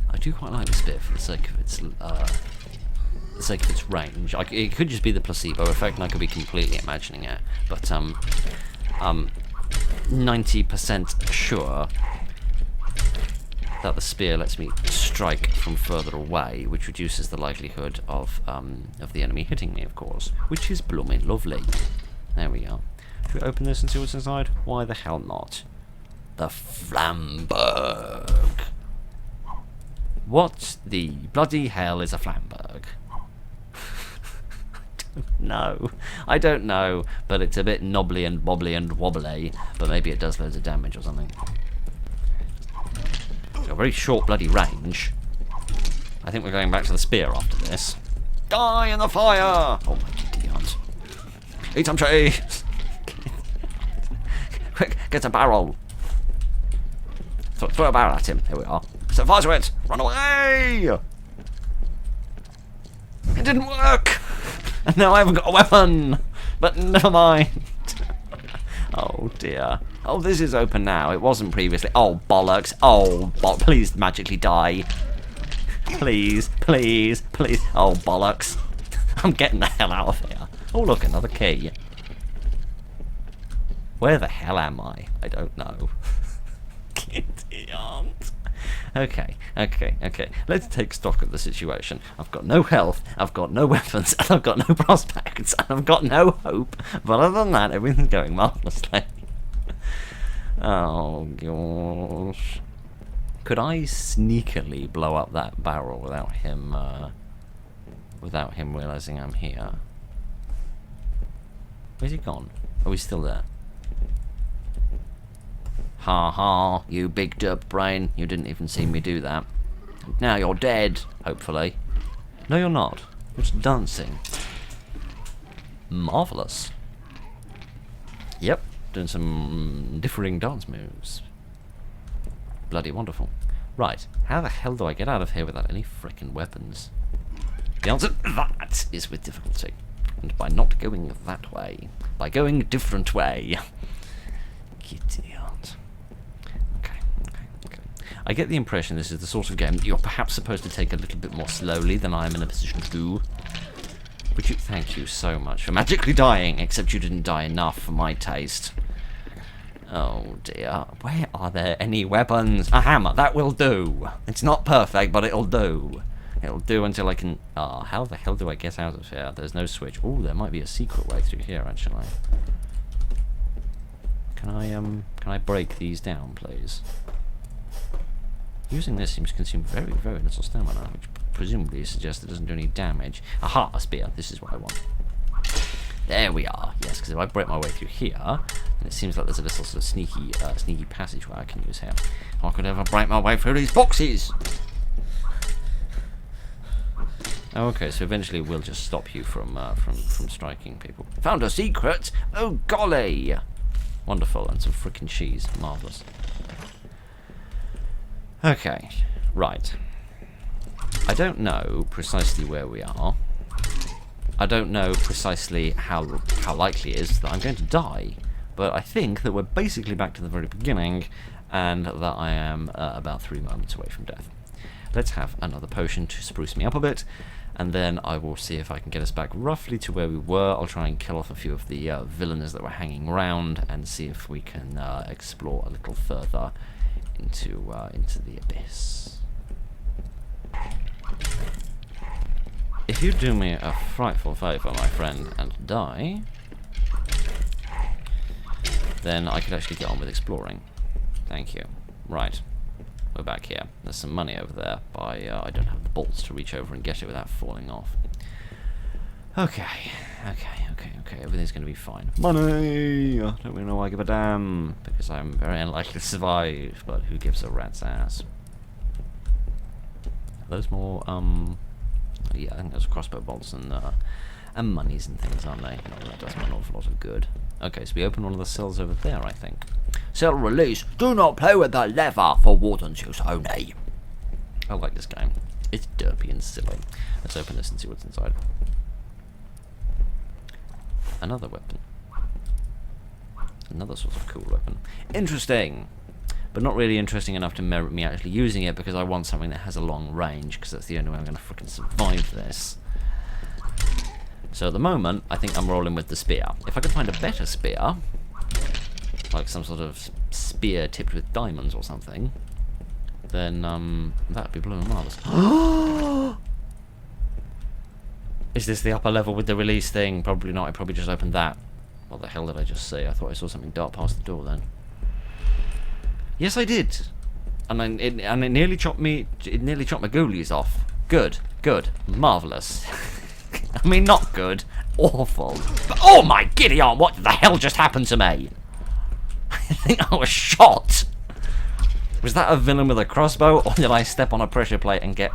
I do quite like this bit for the sake of its range. It could just be the placebo effect, and I could be completely imagining it. But 90% sure that the spear lets me strike from further away, which reduces the likelihood of the enemy hitting me, of course, which is blooming lovely. There we are. Should we open this and see what's inside? Why the hell not? The Flamberg. What the bloody hell is a Flamberg? No, I don't know, but it's a bit knobbly and bobbly and wobbly, but maybe it does loads of damage or something. It's got a very short bloody range. I think we're going back to the spear after this. Die in the fire! Oh my god. Eat some cheese! Quick, get a barrel! Throw a barrel at him. Here we are. Set fire to it! Run away! It didn't work! And now I haven't got a weapon! But never mind. Oh dear. Oh, this is open now. It wasn't previously. Oh, bollocks. Oh, please magically die. Please, please, please. Oh, bollocks. I'm getting the hell out of here. Oh, look, another key. Where the hell am I? I don't know. Idiot. Okay. Let's take stock of the situation. I've got no health, I've got no weapons, and I've got no prospects, and I've got no hope. But other than that, everything's going marvellously. Oh gosh. Could I sneakily blow up that barrel without him realizing I'm here? Where's he gone? Oh, he's still there. Ha ha, you big derp brain. You didn't even see me do that. Now you're dead, hopefully. No, you're not. You're just dancing. Marvellous. Yep, doing some differing dance moves. Bloody wonderful. Right, how the hell do I get out of here without any frickin' weapons? The answer to that is with difficulty. And by not going that way. By going a different way. Get out. Okay. I get the impression this is the sort of game that you're perhaps supposed to take a little bit more slowly than I'm in a position to do. Would you thank you so much for magically dying, except you didn't die enough for my taste. Oh dear. Where are there any weapons? A hammer, that will do. It's not perfect, but it'll do. It'll do until I can... Ah, how the hell do I get out of here? There's no switch. Oh, there might be a secret way through here, actually. Can I break these down, please? Using this seems to consume very, very little stamina, which presumably suggests it doesn't do any damage. Aha, a spear. This is what I want. There we are. Yes, because if I break my way through here, then it seems like there's a little sort of sneaky passageway I can use here. I could ever break my way through these boxes. Oh, okay, so eventually we'll just stop you from striking people. Found a secret. Oh golly! Wonderful, and some frickin' cheese. Marvellous. Okay, right. I don't know precisely where we are. I don't know precisely how likely it is that I'm going to die. But I think that we're basically back to the very beginning, and that I am about 3 moments away from death. Let's have another potion to spruce me up a bit, and then I will see if I can get us back roughly to where we were. I'll try and kill off a few of the villains that were hanging around, and see if we can explore a little further into the abyss. If you do me a frightful favour, my friend, and die, then I could actually get on with exploring. Thank you. Right. We're back here. There's some money over there, but I don't have the bolts to reach over and get it without falling off. Okay. Everything's going to be fine. Money! I don't really know why I give a damn, because I'm very unlikely to survive, but who gives a rat's ass? those more, yeah, I think those are crossbow bolts and monies and things, aren't they? No, that does me an awful lot of good. Okay, so we open one of the cells over there, I think. Cell release. Do not play with the lever for warden's use only. I like this game. It's derpy and silly. Let's open this and see what's inside. Another weapon. Another sort of cool weapon. Interesting! But not really interesting enough to merit me actually using it, because I want something that has a long range, because that's the only way I'm going to freaking survive this. So at the moment, I think I'm rolling with the spear. If I could find a better spear, like some sort of spear tipped with diamonds or something, then that'd be blue and marvellous. Is this the upper level with the release thing? Probably not. I probably just opened that. What the hell did I just say? I thought I saw something dart past the door then. Yes, I did. And it nearly chopped me. It nearly chopped my ghoulies off. Good, good, marvelous. I mean, not good, awful. But, oh my Gideon! What the hell just happened to me? I think I was shot. Was that a villain with a crossbow, or did I step on a pressure plate and get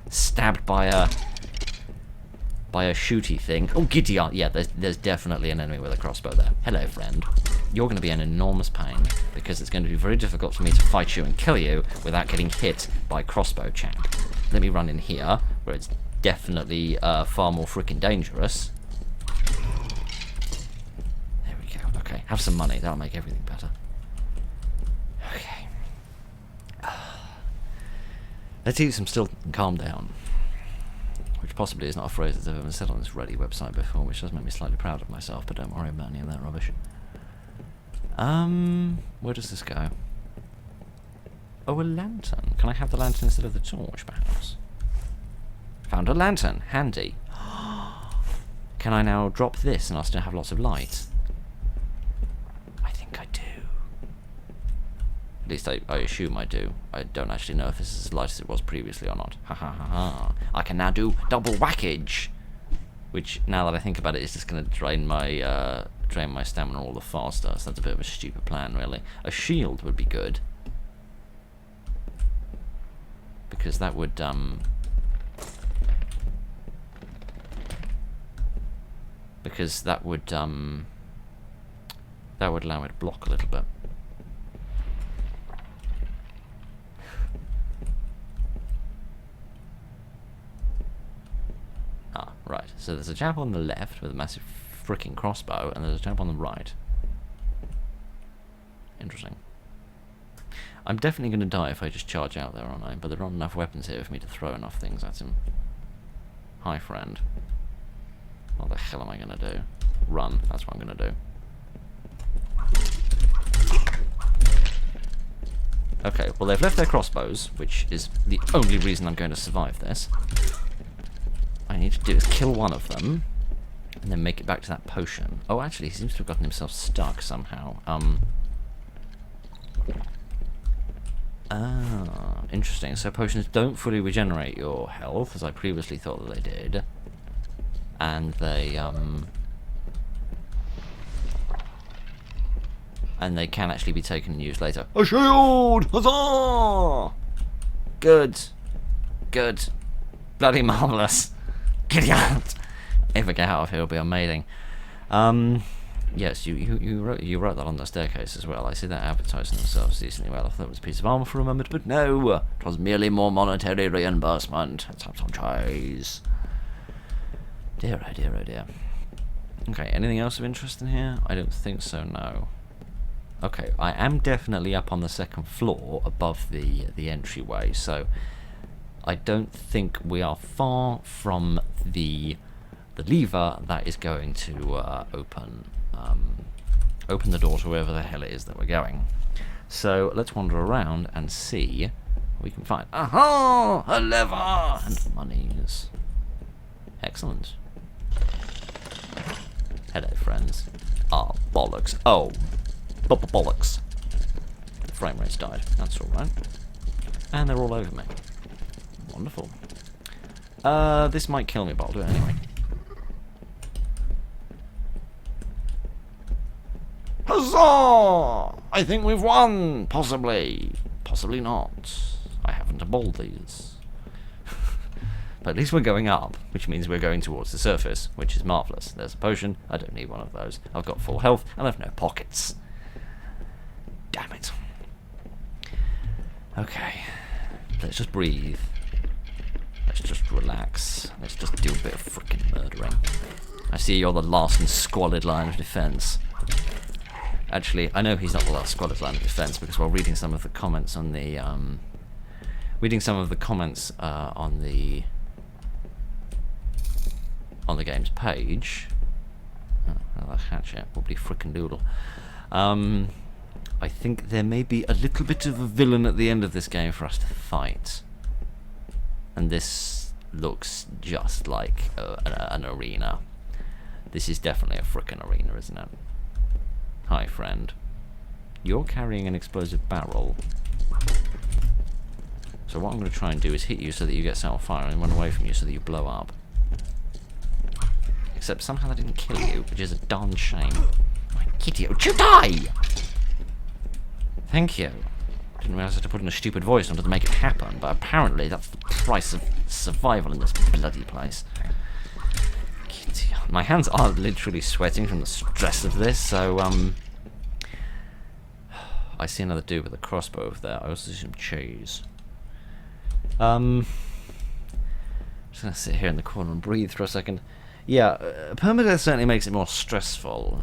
stabbed by a shooty thing? Oh, Gideon! Yeah, there's definitely an enemy with a crossbow there. Hello, friend. You're going to be an enormous pain, because it's going to be very difficult for me to fight you and kill you without getting hit by crossbow chap. Let me run in here, where it's definitely far more freaking dangerous. There we go. Okay, have some money. That'll make everything better. Okay. Let's eat some stilt and calm down. Which possibly is not a phrase that's ever been said on this Ready website before, which does make me slightly proud of myself, but don't worry about any of that rubbish. Where does this go? Oh, a lantern. Can I have the lantern instead of the torch, perhaps? Found a lantern. Handy. Can I now drop this and I'll still have lots of light? I think I do. At least I assume I do. I don't actually know if this is as light as it was previously or not. Ha ha ha ha. I can now do double whackage. Which, now that I think about it, is just going to drain my stamina all the faster. So that's a bit of a stupid plan, really. A shield would be good. Because that would, that would allow it to block a little bit. Ah, right. So there's a chap on the left with a massive freaking crossbow, and there's a chap on the right. Interesting. I'm definitely going to die if I just charge out there, aren't I? But there aren't enough weapons here for me to throw enough things at him. Hi, friend. What the hell am I going to do? Run. That's what I'm going to do. Okay, well they've left their crossbows, which is the only reason I'm going to survive this. What I need to do is kill one of them, and then make it back to that potion. Oh, actually, he seems to have gotten himself stuck somehow. Ah, interesting. So potions don't fully regenerate your health, as I previously thought that they did. And they can actually be taken and used later. A shield! Huzzah! Good. Good. Bloody marvellous. Get out! If I get out of here, it'll be amazing. Yes, you wrote that on the staircase as well. I see that advertising themselves decently well. I thought it was a piece of armour for a moment, but no, it was merely more monetary reimbursement. Let's have some cheese. Dear, oh dear, oh dear. Okay, anything else of interest in here? I don't think so, no. Okay, I am definitely up on the second floor above the entryway, so I don't think we are far from the lever that is going to open the door to wherever the hell it is that we're going. So let's wander around and see what we can find. Aha! A lever! And monies. Excellent. Hello, friends. Ah, bollocks. Oh. Bollocks. The frame rate's died. That's alright. And they're all over me. Wonderful. This might kill me, but I'll do it anyway. Huzzah! I think we've won! Possibly. Possibly not. I haven't bowled these. But at least we're going up, which means we're going towards the surface, which is marvellous. There's a potion. I don't need one of those. I've got full health, and I've no pockets. Damn it. Okay. Let's just breathe. Let's just relax. Let's just do a bit of frickin' murdering. I see you're the last and squalid line of defence. Actually, I know he's not the last squalid line of defence, because while reading some of the comments on the on the game's page. Oh, another hatchet, wobbly frickin' doodle. I think there may be a little bit of a villain at the end of this game for us to fight. And this looks just like an arena. This is definitely a frickin' arena, isn't it? Hi, friend. You're carrying an explosive barrel. So what I'm going to try and do is hit you so that you get set on fire and run away from you so that you blow up. Except somehow that didn't kill you, which is a darn shame. My kitty, would you die? Thank you. Didn't realise I had to put in a stupid voice in order to make it happen, but apparently that's the price of survival in this bloody place. Kitty. My hands are literally sweating from the stress of this, so, I see another dude with a crossbow over there. I also see some cheese. I'm just going to sit here in the corner and breathe for a second. Yeah, permadeath certainly makes it more stressful,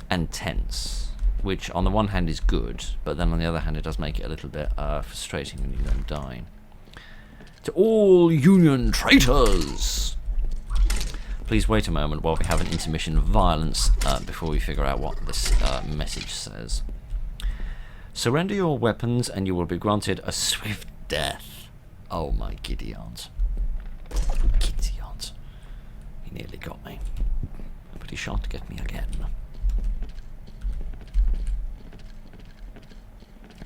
and tense. Which, on the one hand, is good, but then on the other hand, it does make it a little bit frustrating when you don't die. To all Union traitors! Please wait a moment while we have an intermission of violence before we figure out what this message says. Surrender your weapons and you will be granted a swift death. Oh my giddy aunt. Giddy aunt. He nearly got me. But he shan't get me again.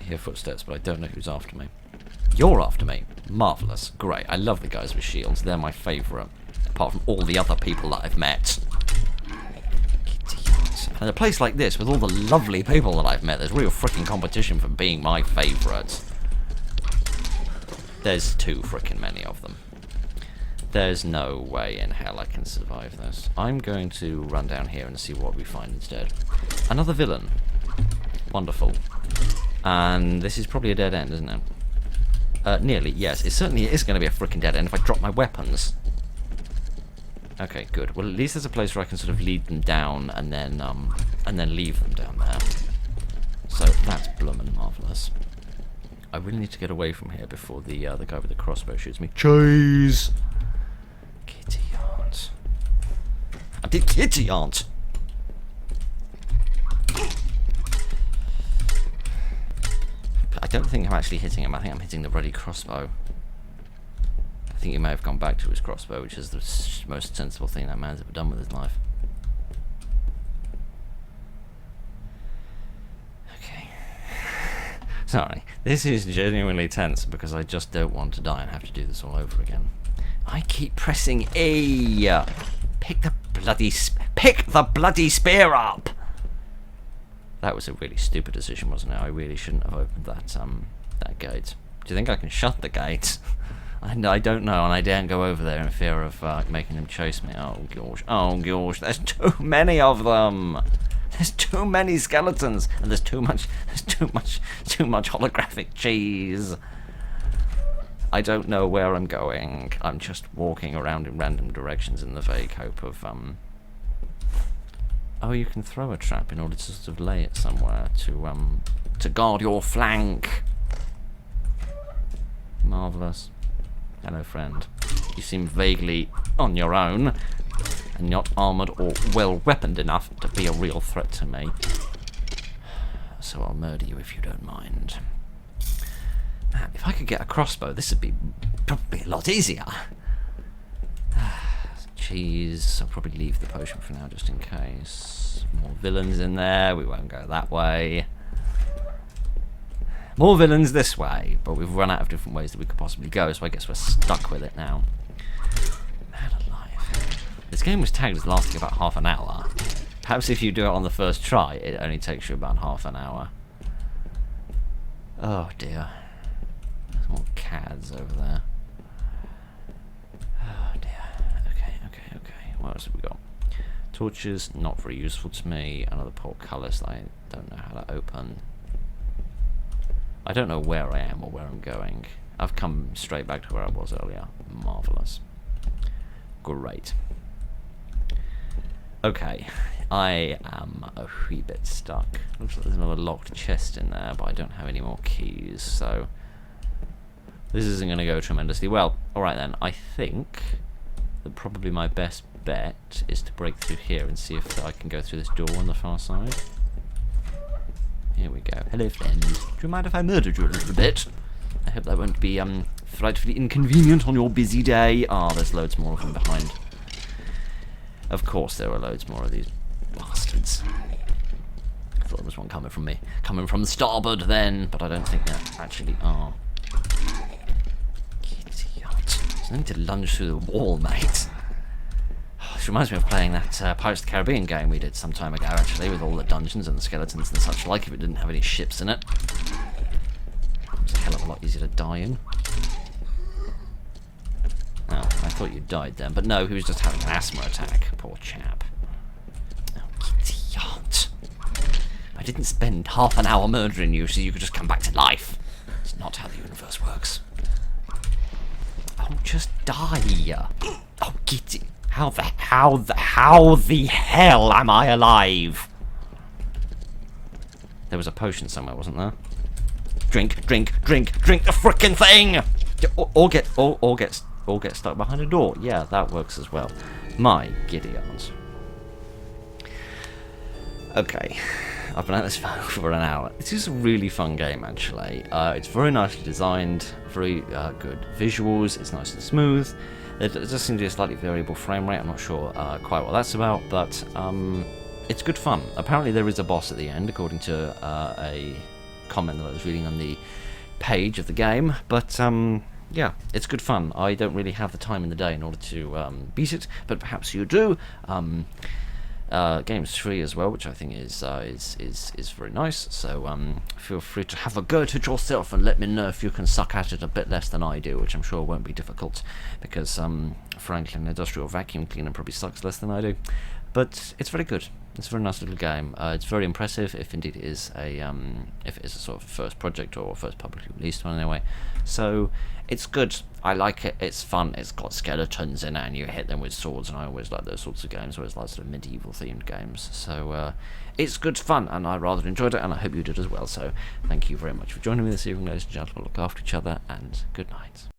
I hear footsteps, but I don't know who's after me. You're after me. Marvellous. Great. I love the guys with shields. They're my favourite. Apart from all the other people that I've met. And a place like this, with all the lovely people that I've met, there's real frickin' competition for being my favourite. There's too frickin' many of them. There's no way in hell I can survive this. I'm going to run down here and see what we find instead. Another villain. Wonderful. And this is probably a dead end, isn't it? Nearly, yes. It certainly is going to be a frickin' dead end if I drop my weapons. Okay, good. Well, at least there's a place where I can sort of lead them down and then leave them down there. So that's bloomin' marvellous. I really need to get away from here before the guy with the crossbow shoots me. Cheese! Kitty aunt. I did kitty aunt! I don't think I'm actually hitting him. I think I'm hitting the bloody crossbow. I think he may have gone back to his crossbow, which is the most sensible thing that man's ever done with his life. Okay. Sorry. This is genuinely tense because I just don't want to die and have to do this all over again. I keep pressing A. Pick the bloody spear up. That was a really stupid decision, wasn't it? I really shouldn't have opened that gate. Do you think I can shut the gate? I don't know, and I daren't go over there in fear of making them chase me. Oh gosh, there's too many of them. There's too many skeletons, and there's too much holographic cheese. I don't know where I'm going. I'm just walking around in random directions in the vague hope of Oh, you can throw a trap in order to sort of lay it somewhere to guard your flank. Marvellous. Hello, friend. You seem vaguely on your own, and not armoured or well-weaponed enough to be a real threat to me. So I'll murder you if you don't mind. Man, if I could get a crossbow, this would be probably a lot easier. Cheese. I'll probably leave the potion for now, just in case. More villains in there. We won't go that way. More villains this way, but we've run out of different ways that we could possibly go, so I guess we're stuck with it now. Man alive. This game was tagged as lasting about half an hour. Perhaps if you do it on the first try, it only takes you about half an hour. Oh dear. There's more cads over there. What else have we got? Torches, not very useful to me. Another portcullis that I don't know how to open. I don't know where I am or where I'm going. I've come straight back to where I was earlier. Marvellous. Great. Okay, I am a wee bit stuck. Looks like there's another locked chest in there, but I don't have any more keys, so this isn't going to go tremendously well. Alright then, I think that probably my best bet is to break through here and see if I can go through this door on the far side. Here we go. Hello, friend. Do you mind if I murdered you a little bit? I hope that won't be frightfully inconvenient on your busy day. Ah, there's loads more of them behind. Of course there are loads more of these bastards. I thought there was one coming from me. Coming from starboard then, but I don't think there actually are. Idiot. There's no need to lunge through the wall, mate. This reminds me of playing that Pirates of the Caribbean game we did some time ago, actually, with all the dungeons and the skeletons and such like, if it didn't have any ships in it. It was a hell of a lot easier to die in. Oh, I thought you died then, but no, he was just having an asthma attack. Poor chap. Oh, idiot. I didn't spend half an hour murdering you so you could just come back to life. It's not how the universe works. Oh, just die. Oh, get it. How the hell am I alive? There was a potion somewhere, wasn't there? Drink the frickin' thing! Or get stuck behind a door. Yeah, that works as well. My giddy aunt. Okay, I've been at this for over an hour. This is a really fun game, actually. It's very nicely designed, very good visuals. It's nice and smooth. It does seem to be a slightly variable frame rate. I'm not sure quite what that's about, but it's good fun. Apparently there is a boss at the end, according to a comment that I was reading on the page of the game, but yeah, it's good fun. I don't really have the time in the day in order to beat it, but perhaps you do. Game's free as well, which I think is very nice. So feel free to have a go at it yourself and let me know if you can suck at it a bit less than I do, which I'm sure won't be difficult, because frankly, an industrial vacuum cleaner probably sucks less than I do. But it's very good. It's a very nice little game. It's very impressive, if indeed it is a sort of first project or first publicly released one anyway. So it's good. I like it. It's fun. It's got skeletons in it, and you hit them with swords. And I always like those sorts of games. I always like sort of medieval themed games. So it's good fun, and I rather enjoyed it, and I hope you did as well. So thank you very much for joining me this evening, ladies and gentlemen. Look after each other, and good night.